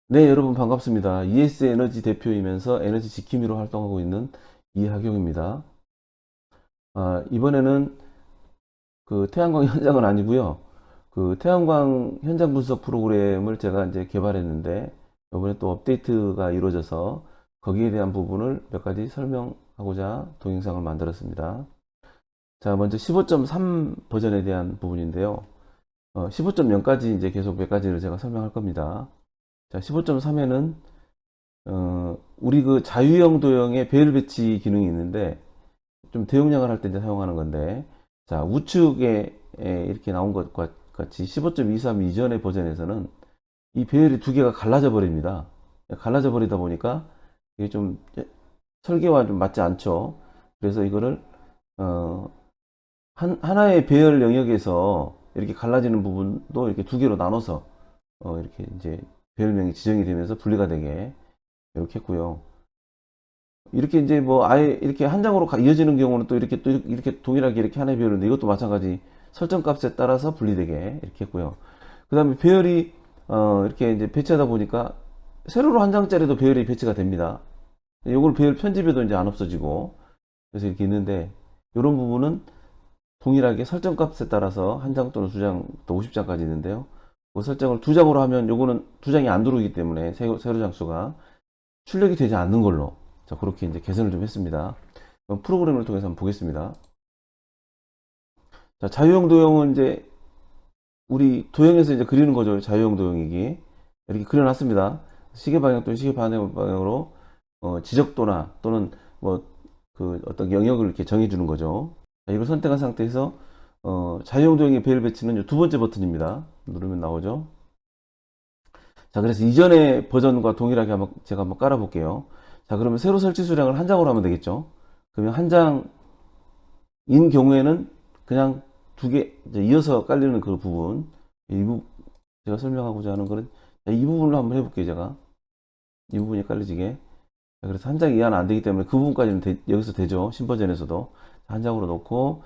네, 여러분 반갑습니다. ES에너지 대표이면서 에너지 지킴이로 활동하고 있는 이하경입니다. 이번에는 그 태양광 현장은 아니고요. 그 태양광 현장 분석 프로그램을 제가 이제 개발했는데 이번에 또 업데이트가 이루어져서 거기에 대한 부분을 몇 가지 설명하고자 동영상을 만들었습니다. 자, 먼저 15.3 버전에 대한 부분인데요. 15.0까지 이제 계속 몇 가지를 제가 설명할 겁니다. 자, 15.3에는 우리 그 자유형 도형의 배열 배치 기능이 있는데 좀 대용량을 할 때 이제 사용하는 건데, 자, 우측에 이렇게 나온 것과 같이 15.23 이전의 버전에서는 이 배열이 두 개가 갈라져 버립니다. 갈라져 버리다 보니까 이게 좀 설계와 좀 맞지 않죠. 그래서 이거를 어, 하나의 배열 영역에서 이렇게 갈라지는 부분도 이렇게 두 개로 나눠서 이렇게 이제 배열명이 지정이 되면서 분리가 되게 이렇게 했고요. 이렇게 이제 뭐 아예 이렇게 한 장으로 이어지는 경우는 또 이렇게 동일하게 이렇게 하나의 배열인데 이것도 마찬가지 설정 값에 따라서 분리되게 이렇게 했고요. 그 다음에 배열이 이렇게 이제 배치하다 보니까 세로로 한 장짜리도 배열이 배치가 됩니다. 이걸 배열 편집해도 이제 안 없어지고 그래서 이렇게 있는데 이런 부분은 동일하게 설정 값에 따라서 한 장 또는 두 장 또 50장까지 있는데요. 그 설정을 두 장으로 하면 요거는 두 장이 안 들어오기 때문에 세로 장수가 출력이 되지 않는 걸로 자 그렇게 이제 개선을 좀 했습니다. 그럼 프로그램을 통해서 한번 보겠습니다. 자, 자유형 도형은 이제 우리 도형에서 이제 그리는 거죠. 자유형 도형이기 이렇게 그려놨습니다. 시계 방향 또는 시계 반대 방향으로 지적도나 또는 뭐 그 어떤 영역을 이렇게 정해주는 거죠. 자, 이걸 선택한 상태에서 자유형 도형의 배열 배치는 두 번째 버튼입니다. 누르면 나오죠. 자, 그래서 이전의 버전과 동일하게 한번 제가 한번 깔아볼게요. 자, 그러면 세로 설치 수량을 한 장으로 하면 되겠죠. 그러면 한 장인 경우에는 그냥 두 개 이어서 깔리는 그 부분, 제가 설명하고자 하는 거는 이 부분을 한번 해볼게요. 제가 이 부분이 깔려지게. 자, 그래서 한 장 이하는 안 되기 때문에 그 부분까지는 여기서 되죠. 신버전에서도 한 장으로 놓고,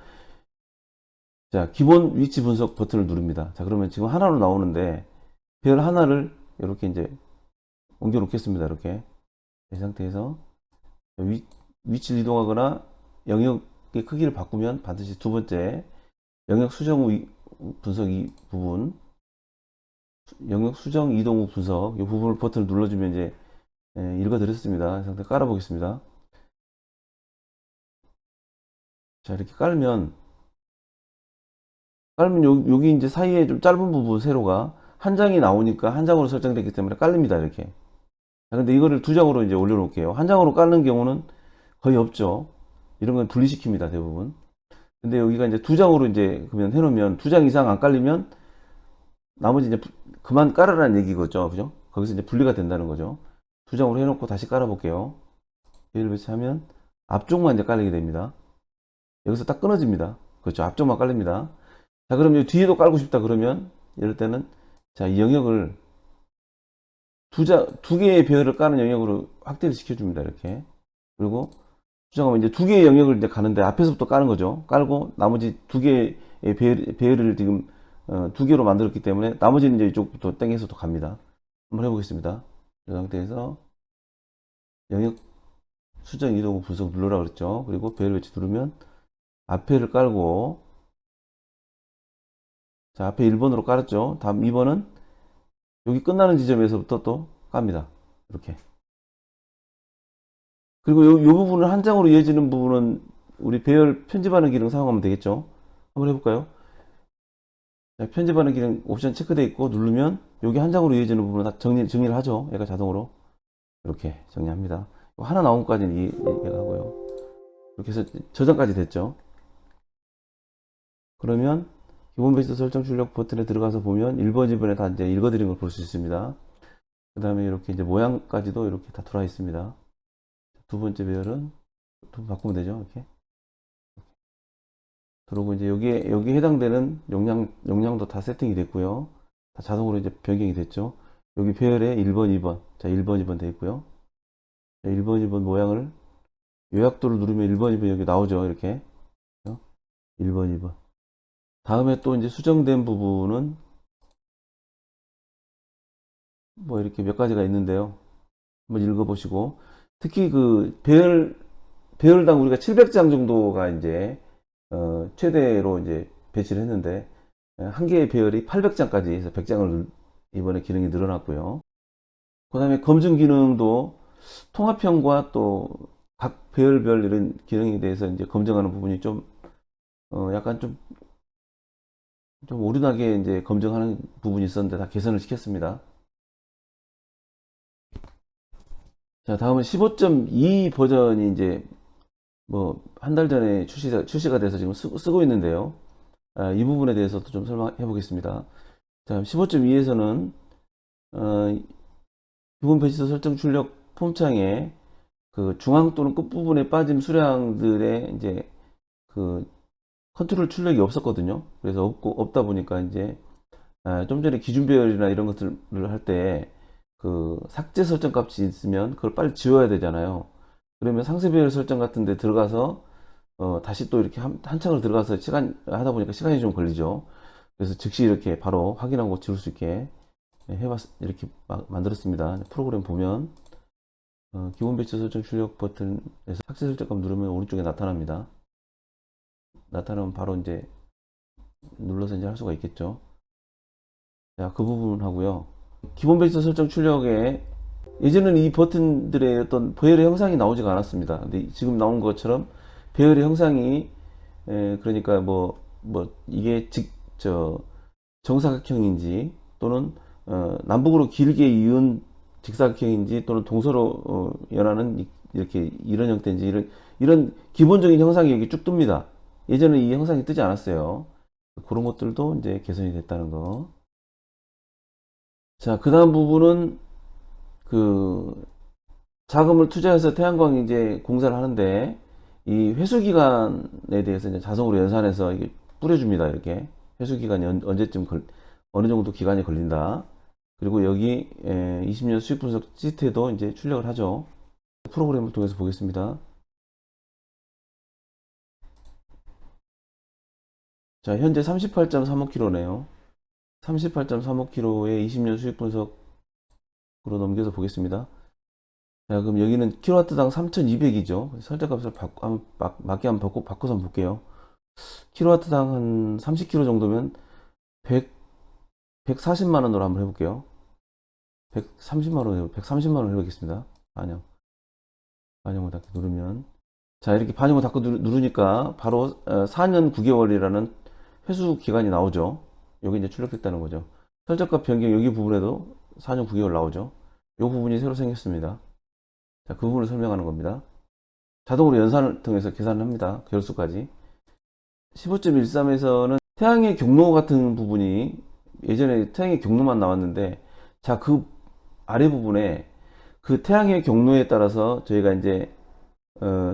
자, 기본 위치 분석 버튼을 누릅니다. 자, 그러면 지금 하나로 나오는데 별 하나를 이렇게 이제 옮겨 놓겠습니다. 이렇게 이 상태에서 위치를 이동하거나 영역의 크기를 바꾸면 반드시 두 번째 영역 수정 후 분석 이 부분, 영역 수정 이동 후 분석 이 부분을 버튼을 눌러주면 이제 읽어드렸습니다. 이 상태 깔아보겠습니다. 자, 이렇게 깔면 여기 이제 사이에 좀 짧은 부분 세로가 한 장이 나오니까 한 장으로 설정됐기 때문에 깔립니다. 이렇게. 자, 근데 이거를 두 장으로 이제 올려놓을게요. 한 장으로 깔는 경우는 거의 없죠. 이런 건 분리시킵니다. 대부분. 근데 여기가 이제 두 장으로 이제 그러면 해놓으면 두 장 이상 안 깔리면 나머지 이제 그만 깔으라는 얘기겠죠. 그죠? 거기서 이제 분리가 된다는 거죠. 두 장으로 해놓고 다시 깔아볼게요. 얘를 배치하면 앞쪽만 이제 깔리게 됩니다. 여기서 딱 끊어집니다. 그렇죠. 앞쪽만 깔립니다. 자, 그럼 이 뒤에도 깔고 싶다 그러면 이럴 때는 자, 이 영역을 두 개의 배열을 까는 영역으로 확대를 시켜줍니다. 이렇게. 그리고 수정하면 이제 두 개의 영역을 이제 가는데 앞에서부터 까는 거죠. 깔고 나머지 두 개의 배열을 지금 두 개로 만들었기 때문에 나머지는 이제 이쪽부터 땡겨서 또 갑니다. 한번 해보겠습니다. 이 상태에서 영역 수정 이동 후 분석 눌러라 그랬죠. 그리고 배열 배치 누르면 앞에를 깔고 자 앞에 1번으로 깔았죠. 다음 2번은 여기 끝나는 지점에서부터 또 깝니다. 이렇게. 그리고 요 부분을 한 장으로 이어지는 부분은 우리 배열 편집하는 기능 사용하면 되겠죠. 한번 해볼까요? 자, 편집하는 기능 옵션 체크되어 있고 누르면 여기 한 장으로 이어지는 부분은 다 정리를 하죠. 얘가 자동으로 이렇게 정리합니다. 하나 나온 것까지는 얘가 하고요. 이렇게 해서 저장까지 됐죠. 그러면 기본 베이스 설정 출력 버튼에 들어가서 보면 1번, 2번에 다 이제 읽어드린 걸 볼 수 있습니다. 그 다음에 이렇게 이제 모양까지도 이렇게 다 들어와 있습니다. 두 번째 배열은 또 바꾸면 되죠. 이렇게. 그리고 이제 여기에 해당되는 용량도 다 세팅이 됐고요. 다 자동으로 이제 변경이 됐죠. 여기 배열에 1번, 2번. 자, 1번, 2번 되어 있고요. 자, 1번, 2번 모양을 요약도를 누르면 1번, 2번 여기 나오죠. 이렇게. 1번, 2번. 다음에 또 이제 수정된 부분은 뭐 이렇게 몇 가지가 있는데요. 한번 읽어보시고, 특히 배열당 우리가 700장 정도가 이제 최대로 이제 배치를 했는데, 한 개의 배열이 800장까지 해서 100장을 이번에 기능이 늘어났고요. 그 다음에 검증 기능도 통합형과 또 각 배열별 이런 기능에 대해서 이제 검증하는 부분이 좀 약간 좀 오류나게 이제 검증하는 부분이 있었는데 다 개선을 시켰습니다. 자, 다음은 15.2 버전이 이제 뭐 한 달 전에 출시가 돼서 지금 쓰고 있는데요. 이 부분에 대해서도 좀 설명해 보겠습니다. 자, 15.2에서는 기본 배치도 설정 출력 폼창에 그 중앙 또는 끝부분에 빠짐 수량들의 이제 그 컨트롤 출력이 없었거든요. 그래서 없다 보니까 이제 좀 전에 기준 배열이나 이런 것들을 할 때 그 삭제 설정 값이 있으면 그걸 빨리 지워야 되잖아요. 그러면 상세 배열 설정 같은 데 들어가서 다시 또 이렇게 한창을 들어가서 하다 보니까 시간이 좀 걸리죠. 그래서 즉시 이렇게 바로 확인하고 지울 수 있게 이렇게 만들었습니다. 프로그램 보면 기본 배치 설정 출력 버튼에서 삭제 설정값 누르면 오른쪽에 나타납니다. 나타나면 바로 이제 눌러서 이제 할 수가 있겠죠. 자, 그 부분 하고요. 기본 배치 설정 출력에 예전에는 이 버튼들의 어떤 배열의 형상이 나오지가 않았습니다. 근데 지금 나온 것처럼 배열의 형상이 그러니까 이게 정사각형인지 또는 남북으로 길게 이은 직사각형인지 또는 동서로 연하는 이렇게 이런 형태인지 이런 기본적인 형상이 여기 쭉 뜹니다. 예전에 이 형상이 뜨지 않았어요. 그런 것들도 이제 개선이 됐다는 거. 자, 그 다음 부분은 그 자금을 투자해서 태양광 이제 공사를 하는데 이 회수 기간에 대해서 이제 자동으로 연산해서 이게 뿌려줍니다. 이렇게 회수 기간이 언제쯤 어느 정도 기간이 걸린다. 그리고 여기 20년 수익 분석 시트에도 이제 출력을 하죠. 프로그램을 통해서 보겠습니다. 자, 현재 38.35kg네요. 38.35kg에 20년 수익 분석으로 넘겨서 보겠습니다. 자, 그럼 여기는 킬로와트당 3200이죠. 설정값을 맞게 한번 바꿔서 한번 볼게요. 킬로와트당 한 30kg 정도면 140만 원으로 한번 해볼게요. 130만 원 해보겠습니다. 반영을 닫기 누르면. 자, 이렇게 반영을 닫고 누르니까 바로 4년 9개월이라는 회수 기간이 나오죠. 여기 이제 출력됐다는 거죠. 설정값 변경 여기 부분에도 4년 9개월 나오죠. 이 부분이 새로 생겼습니다. 자, 그 부분을 설명하는 겁니다. 자동으로 연산을 통해서 계산을 합니다. 결수까지. 15.13에서는 태양의 경로 같은 부분이 예전에 태양의 경로만 나왔는데, 자, 그 아래 부분에 그 태양의 경로에 따라서 저희가 이제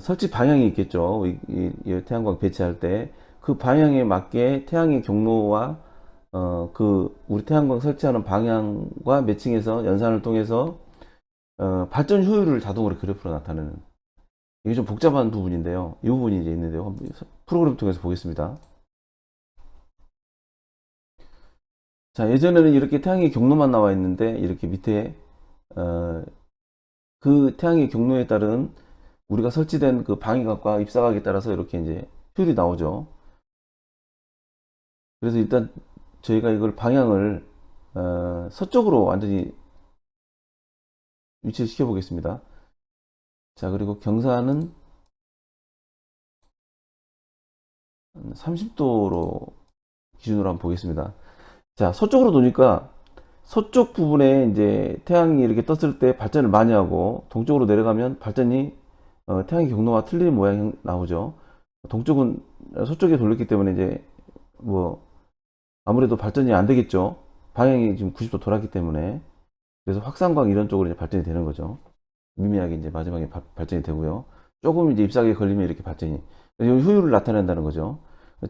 설치 방향이 있겠죠. 이 태양광 배치할 때 그 방향에 맞게 태양의 경로와 우리 태양광 설치하는 방향과 매칭해서 연산을 통해서 발전 효율을 자동으로 그래프로 나타내는, 이게 좀 복잡한 부분인데요. 이 부분이 이제 있는데요. 프로그램 통해서 보겠습니다. 자, 예전에는 이렇게 태양의 경로만 나와 있는데 이렇게 밑에 그 태양의 경로에 따른 우리가 설치된 그 방위각과 입사각에 따라서 이렇게 이제 효율이 나오죠. 그래서 일단 저희가 이걸 방향을 서쪽으로 완전히 위치를 시켜 보겠습니다. 자, 그리고 경사는 30도로 기준으로 한번 보겠습니다. 자, 서쪽으로 놓으니까 서쪽 부분에 이제 태양이 이렇게 떴을 때 발전을 많이 하고, 동쪽으로 내려가면 발전이 태양의 경로와 틀린 모양이 나오죠. 서쪽에 돌렸기 때문에 이제 아무래도 발전이 안 되겠죠. 방향이 지금 90도 돌았기 때문에. 그래서 확산광 이런 쪽으로 이제 발전이 되는 거죠. 미미하게 이제 마지막에 발전이 되고요. 조금 이제 잎사귀에 걸리면 이렇게 발전이, 효율을 나타낸다는 거죠.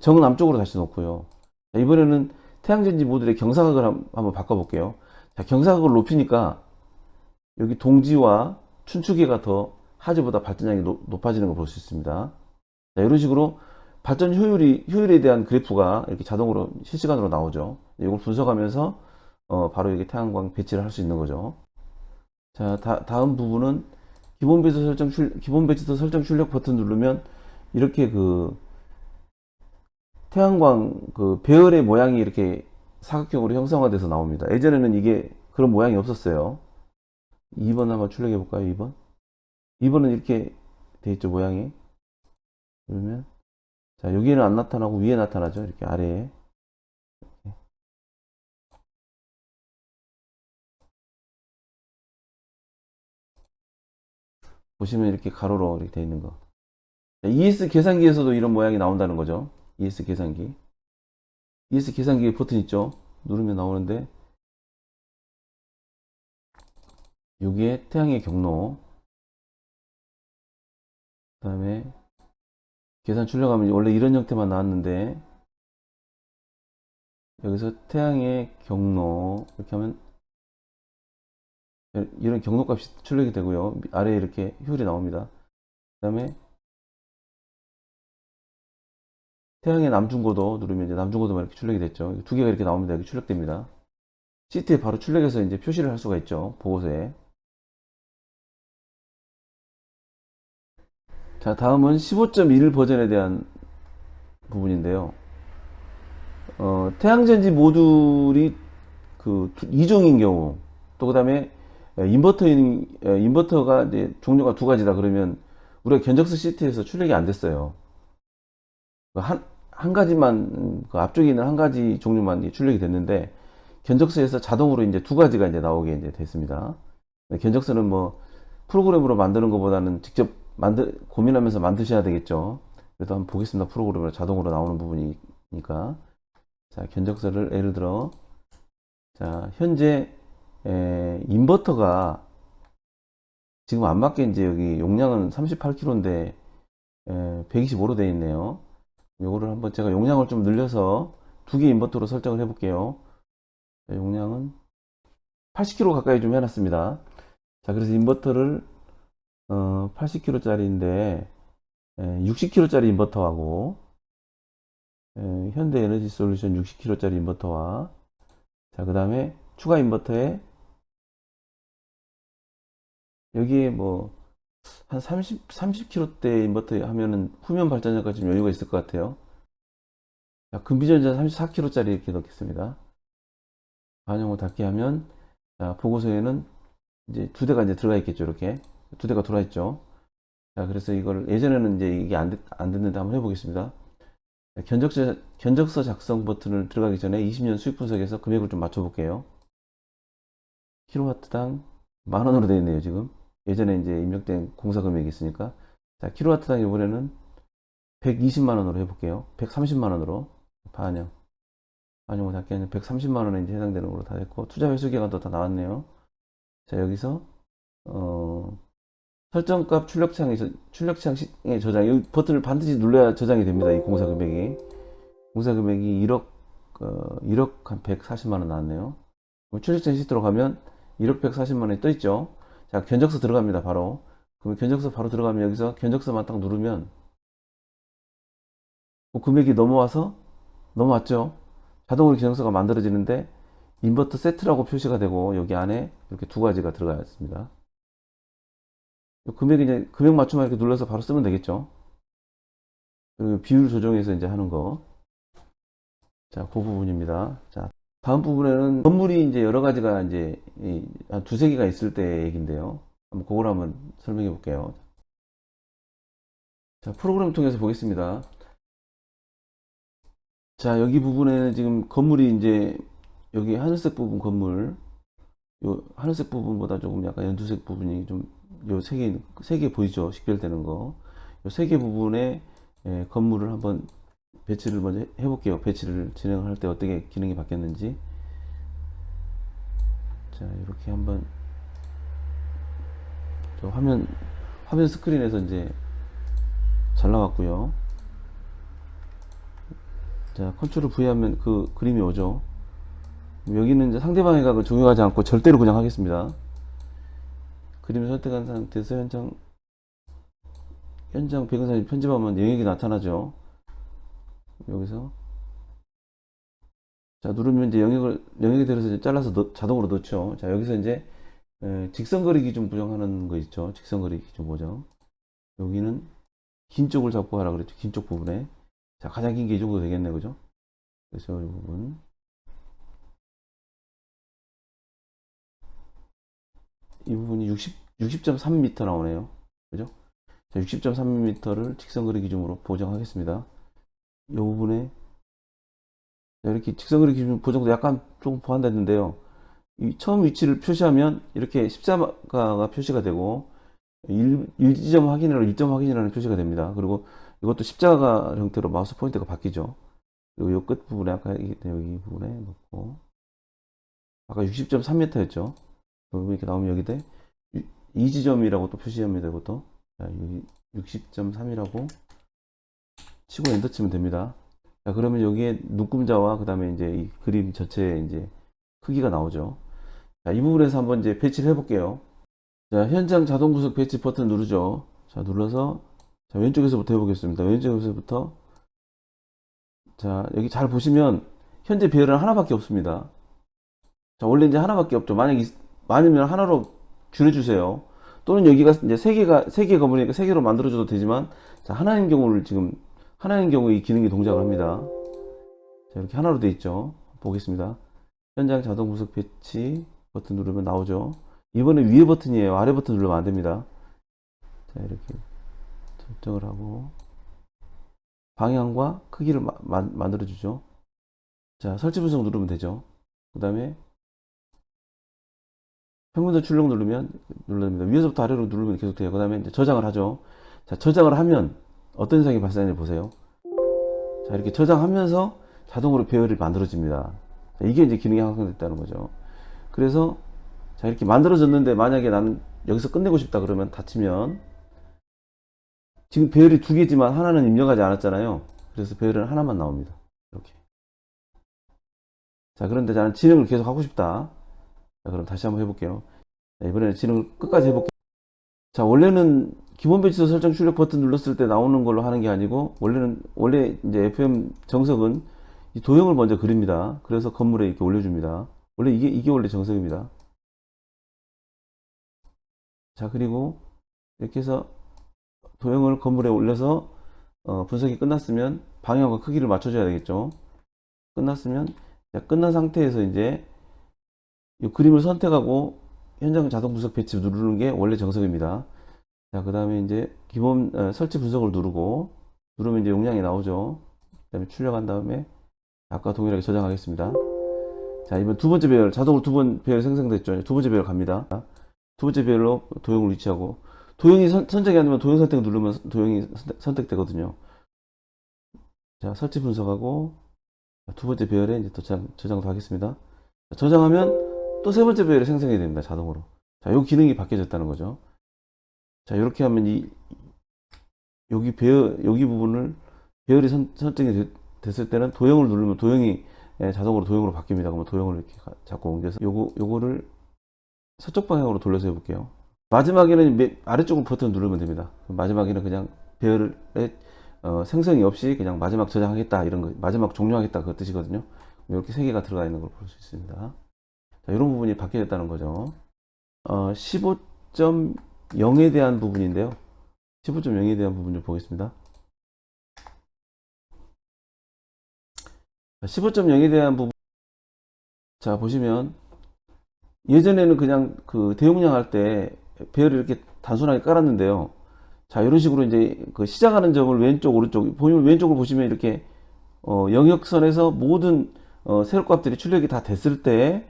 정남쪽으로 다시 놓고요. 자, 이번에는 태양전지 모듈의 경사각을 한번 바꿔볼게요. 자, 경사각을 높이니까 여기 동지와 춘추계가 더 하지보다 발전량이 높아지는 걸 볼 수 있습니다. 자, 이런 식으로 효율에 대한 그래프가 이렇게 자동으로 실시간으로 나오죠. 이걸 분석하면서 바로 이게 태양광 배치를 할 수 있는 거죠. 자, 다음 부분은 기본 배치도 설정 출력 버튼 누르면 이렇게 그 태양광 그 배열의 모양이 이렇게 사각형으로 형성화돼서 나옵니다. 예전에는 이게 그런 모양이 없었어요. 2번 한번 출력해 볼까요? 2번. 2번은 이렇게 돼 있죠, 모양이. 그러면 자, 여기에는 안 나타나고 위에 나타나죠. 이렇게 아래에. 보시면 이렇게 가로로 이렇게 돼 있는 거. 자, ES 계산기에서도 이런 모양이 나온다는 거죠. ES 계산기. ES 계산기에 버튼 있죠. 누르면 나오는데 여기에 태양의 경로, 그 다음에 계산 출력하면 원래 이런 형태만 나왔는데 여기서 태양의 경로 이렇게 하면 이런 경로 값이 출력이 되고요. 아래에 이렇게 휠이 나옵니다. 그 다음에 태양의 남중고도 누르면 이제 남중고도만 이렇게 출력이 됐죠. 두 개가 이렇게 나옵니다. 이렇게 출력됩니다. 시트에 바로 출력해서 이제 표시를 할 수가 있죠. 보고서에. 자, 다음은 15.1 버전에 대한 부분인데요. 태양전지 모듈이 그 2종인 경우, 또 그 다음에 인버터가 이제 종류가 두 가지다 그러면 우리가 견적서 시트에서 출력이 안 됐어요. 한 가지만, 그 앞쪽에 있는 한 가지 종류만 출력이 됐는데, 견적서에서 자동으로 이제 두 가지가 이제 나오게 이제 됐습니다. 견적서는 뭐, 프로그램으로 만드는 것보다는 직접 고민하면서 만드셔야 되겠죠. 그래도 한번 보겠습니다. 프로그램으로 자동으로 나오는 부분이니까. 자, 견적서를 예를 들어, 자, 현재, 인버터가 지금 안 맞게 이제 여기 용량은 38kg인데, 125로 되어 있네요. 요거를 한번 제가 용량을 좀 늘려서 두 개 인버터로 설정을 해 볼게요. 용량은 80kg 가까이 좀 해놨습니다. 자, 그래서 인버터를 80kg짜리인데 60kg짜리 인버터하고 현대 에너지 솔루션 60kg짜리 인버터와 자, 그 다음에 추가 인버터에 여기에 뭐 한 30kg대 인버터 하면은 후면 발전량까지 좀 여유가 있을 것 같아요. 자, 금비전자 34kg짜리 이렇게 넣겠습니다. 반영을 닫게 하면 자, 보고서에는 이제 두 대가 이제 들어가 있겠죠. 이렇게 두 대가 들어와 있죠. 자, 그래서 이걸 예전에는 이제 이게 안 됐는데 한번 해보겠습니다. 견적서 작성 버튼을 들어가기 전에 20년 수익 분석에서 금액을 좀 맞춰볼게요. 킬로와트당 10,000원으로 되어 있네요, 지금. 예전에 이제 입력된 공사 금액이 있으니까. 자, 킬로와트당 이번에는 120만원으로 해볼게요. 130만원으로. 반영을 닫게 하면 130만원에 이제 해당되는 걸로 다 됐고, 투자 회수 기간도 다 나왔네요. 자, 여기서, 설정값 출력창의 저장. 이 버튼을 반드시 눌러야 저장이 됩니다. 이 공사 금액이. 공사 금액이 1억 한 140만원 나왔네요. 출력창 시트로 가면 1억 140만원이 떠 있죠. 자, 견적서 들어갑니다. 바로. 그러면 견적서 바로 들어가면 여기서 견적서만 딱 누르면 금액이 넘어왔죠. 자동으로 견적서가 만들어지는데 인버터 세트라고 표시가 되고 여기 안에 이렇게 두 가지가 들어가 있습니다. 금액 이제 금액 맞춤만 이렇게 눌러서 바로 쓰면 되겠죠. 그리고 비율 조정해서 이제 하는 거. 자, 그 부분입니다. 자, 다음 부분에는 건물이 이제 여러 가지가 이제 한 두세 개가 있을 때 얘기인데요. 한번 그걸 한번 설명해 볼게요. 자, 프로그램 통해서 보겠습니다. 자, 여기 부분에는 지금 건물이 이제 여기 하늘색 부분 건물, 요 하늘색 부분보다 조금 약간 연두색 부분이 좀 요 세 개 보이죠? 식별되는 거. 요 세 개 부분에 건물을 한번 배치를 먼저 해볼게요. 배치를 진행할 때 어떻게 기능이 바뀌었는지. 자, 이렇게 한번 저 화면 스크린에서 이제 잘 나왔고요. 자, 컨트롤 V 하면 그 그림이 오죠. 여기는 이제 상대방의 각을 중요하지 않고 절대로 그냥 하겠습니다. 그림을 선택한 상태에서 현장 배경사진 편집하면 영역이 나타나죠. 여기서 자, 누르면 이제 영역에 들어서 이제 잘라서 자동으로 넣죠. 자, 여기서 이제 직선거리 기준 보정하는 거 있죠. 직선거리 기준 보정. 여기는 긴 쪽을 잡고 하라 그랬죠. 긴 쪽 부분에. 자, 가장 긴 게 이 정도 되겠네. 그죠? 그래서 이 부분. 이 부분이 60.3m 나오네요. 그죠? 자, 60.3m를 직선거리 기준으로 보정하겠습니다. 이 부분에 자, 이렇게 직선거리 기준 보정도 약간 좀 보완됐는데요. 이 처음 위치를 표시하면 이렇게 십자가가 표시가 되고 1지점 확인이라는 1점 확인이라는 표시가 됩니다. 그리고 이것도 십자가 형태로 마우스 포인터가 바뀌죠. 그리고 이 끝 부분에 아까 여기 부분에 놓고 아까 60.3m였죠. 이렇게 나오면 여기에 이 지점이라고 또 표시합니다. 이것도 자, 60.3이라고 치고 엔터 치면 됩니다. 자, 그러면 여기에 눈금자와 그 다음에 이제 이 그림 전체의 이제 크기가 나오죠. 자, 이 부분에서 한번 이제 배치를 해볼게요. 자, 현장 자동 구석 배치 버튼 누르죠. 자, 눌러서 자, 왼쪽에서부터 해보겠습니다. 왼쪽에서부터 자, 여기 잘 보시면 현재 배열은 하나밖에 없습니다. 자, 원래 이제 하나밖에 없죠. 만약 많으면 하나로 줄여주세요. 또는 여기가 이제 세 개 건물이니까 세 개로 만들어줘도 되지만 자, 하나인 경우 이 기능이 동작을 합니다. 자, 이렇게 하나로 돼 있죠. 보겠습니다. 현장 자동 구석 배치 버튼 누르면 나오죠. 이번에 위에 버튼이에요. 아래 버튼 누르면 안 됩니다. 자, 이렇게 설정을 하고 방향과 크기를 만들어 주죠. 자, 설치 분석 누르면 되죠. 그 다음에 평균도 출력 누르면 눌러줍니다. 위에서부터 아래로 누르면 계속 돼요. 그 다음에 이제 저장을 하죠. 자, 저장을 하면 어떤 현상이 발생하는지 보세요. 자, 이렇게 저장하면서 자동으로 배열이 만들어집니다. 자, 이게 이제 기능이 향상됐다는 거죠. 그래서 자, 이렇게 만들어졌는데 만약에 나는 여기서 끝내고 싶다 그러면 닫히면 지금 배열이 두 개지만 하나는 입력하지 않았잖아요. 그래서 배열은 하나만 나옵니다. 이렇게. 자, 그런데 나는 진행을 계속 하고 싶다. 자, 그럼 다시 한번 해볼게요. 자, 이번에는 진행을 끝까지 해볼게요. 자, 원래는 기본 배치도 설정 출력 버튼 눌렀을 때 나오는 걸로 하는 게 아니고 원래 이제 FM 정석은 이 도형을 먼저 그립니다. 그래서 건물에 이렇게 올려줍니다. 원래 이게 원래 정석입니다. 자, 그리고 이렇게 해서 도형을 건물에 올려서 분석이 끝났으면 방향과 크기를 맞춰줘야 되겠죠. 끝났으면 자, 끝난 상태에서 이제 이 그림을 선택하고 현장 자동 분석 배치 누르는 게 원래 정석입니다. 자, 그 다음에 이제 기본 설치 분석을 누르면 이제 용량이 나오죠. 그 다음에 출력한 다음에 아까 동일하게 저장하겠습니다. 자, 이번 두 번째 배열 자동으로 두 번 배열 생성됐죠. 두 번째 배열 갑니다. 두 번째 배열로 도형을 위치하고 도형이 선택이 아니면 도형 선택 누르면 도형이 선택되거든요. 자, 설치 분석하고 두 번째 배열에 이제 또 저장도 하겠습니다. 자, 저장하면 또 세 번째 배열이 생성이 됩니다. 자동으로. 자, 요 기능이 바뀌어졌다는 거죠. 자, 이렇게 하면 여기 부분을 배열이 선택이 됐을 때는 도형을 누르면 도형이 자동으로 도형으로 바뀝니다. 그러면 도형을 이렇게 잡고 옮겨서 요거를 서쪽 방향으로 돌려서 해볼게요. 마지막에는 아래쪽으로 버튼 누르면 됩니다. 마지막에는 그냥 배열의 생성이 없이 그냥 마지막 저장하겠다 이런 거, 마지막 종료하겠다 그 뜻이거든요. 이렇게 세 개가 들어가 있는 걸 볼 수 있습니다. 자, 이런 부분이 바뀌어졌다는 거죠. 15.0에 대한 부분인데요. 15.0에 대한 부분 좀 보겠습니다. 15.0에 대한 부분, 자, 보시면 예전에는 그냥 그 대용량 할 때 배열을 이렇게 단순하게 깔았는데요. 자, 이런 식으로 이제 그 시작하는 점을 왼쪽, 오른쪽, 보면 왼쪽을 보시면 이렇게 영역선에서 모든 세로값들이 출력이 다 됐을 때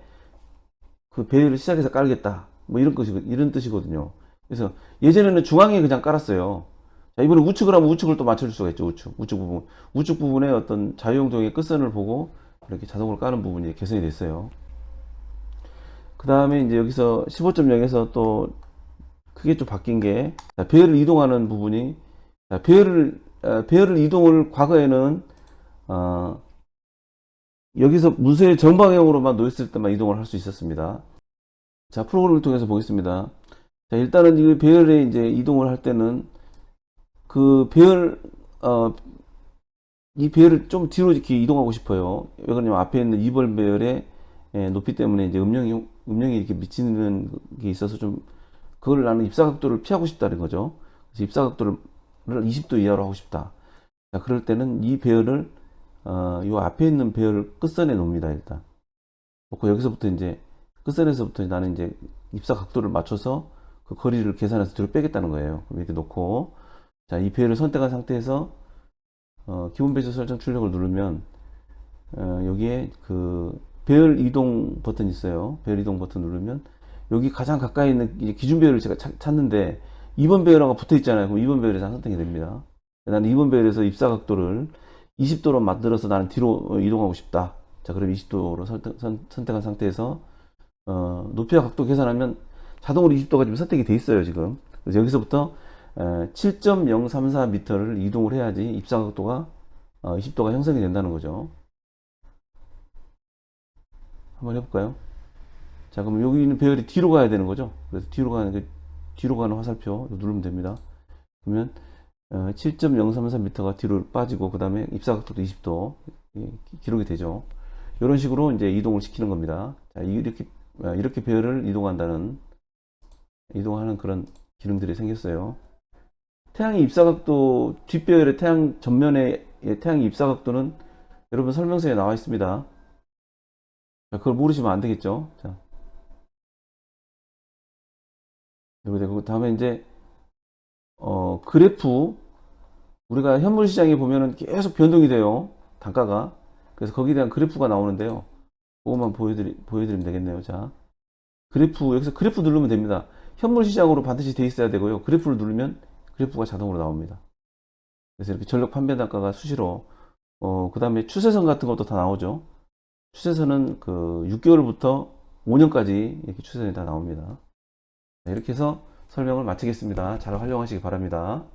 그 배열을 시작해서 깔겠다. 뭐 이런 뜻이거든요. 그래서 예전에는 중앙에 그냥 깔았어요. 자, 이번에 우측을 하면 우측을 또 맞춰줄 수가 있죠. 우측 부분에 어떤 자유용도의 끝선을 보고 이렇게 자동으로 까는 부분이 개선이 됐어요. 그 다음에 이제 여기서 15.0에서 또 크게 좀 바뀐 게 배열을 이동하는 부분이 배열을 이동을 과거에는 여기서 문서의 정방향으로만 놓였을 때만 이동을 할 수 있었습니다. 자, 프로그램을 통해서 보겠습니다. 자, 일단은 이 배열에 이제 이동을 할 때는 그 배열 이 배열을 좀 뒤로 이렇게 이동하고 싶어요. 왜 그러냐면 앞에 있는 2번 배열의 높이 때문에 이제 음영이 이렇게 미치는 게 있어서 좀 그걸 나는 입사각도를 피하고 싶다는 거죠. 그래서 입사각도를 20도 이하로 하고 싶다. 자, 그럴 때는 이 배열을 요 앞에 있는 배열을 끝선에 놓습니다. 일단 놓고 여기서부터 이제 끝선에서부터 나는 이제 입사 각도를 맞춰서 그 거리를 계산해서 뒤로 빼겠다는 거예요. 그럼 이렇게 놓고 자, 이 배열을 선택한 상태에서 기본 배치 설정 출력을 누르면 여기에 그 배열 이동 버튼 있어요. 배열 이동 버튼 누르면 여기 가장 가까이 있는 이제 기준 배열을 제가 찾는데 2번 배열하고 붙어 있잖아요. 그럼 2번 배열에서 선택이 됩니다. 나는 2번 배열에서 입사 각도를 20도로 만들어서 나는 뒤로 이동하고 싶다. 자, 그럼 20도로 선택한 상태에서 높이와 각도 계산하면 자동으로 20도가 지금 선택이 돼 있어요, 지금. 그래서 여기서부터 7.034m를 이동을 해야지 입사 각도가 20도가 형성이 된다는 거죠. 한번 해볼까요? 자, 그럼 여기 있는 배열이 뒤로 가야 되는 거죠. 그래서 뒤로 가는 화살표 누르면 됩니다. 그러면 7.033m가 뒤로 빠지고 그 다음에 입사각도도 20도 기록이 되죠. 이런 식으로 이제 이동을 시키는 겁니다. 자, 이렇게 배열을 이동하는 그런 기능들이 생겼어요. 태양의 입사각도 뒷배열의 태양 전면의 태양의 입사각도는 여러분 설명서에 나와 있습니다. 자, 그걸 모르시면 안 되겠죠. 자, 그리고 다음에 이제 그래프 우리가 현물 시장에 보면은 계속 변동이 돼요. 단가가. 그래서 거기에 대한 그래프가 나오는데요. 그것만 보여드리면 되겠네요. 자, 여기서 그래프 누르면 됩니다. 현물 시장으로 반드시 돼 있어야 되고요. 그래프를 누르면 그래프가 자동으로 나옵니다. 그래서 이렇게 전력 판매 단가가 수시로, 그 다음에 추세선 같은 것도 다 나오죠. 추세선은 그 6개월부터 5년까지 이렇게 추세선이 다 나옵니다. 네, 이렇게 해서 설명을 마치겠습니다. 잘 활용하시기 바랍니다.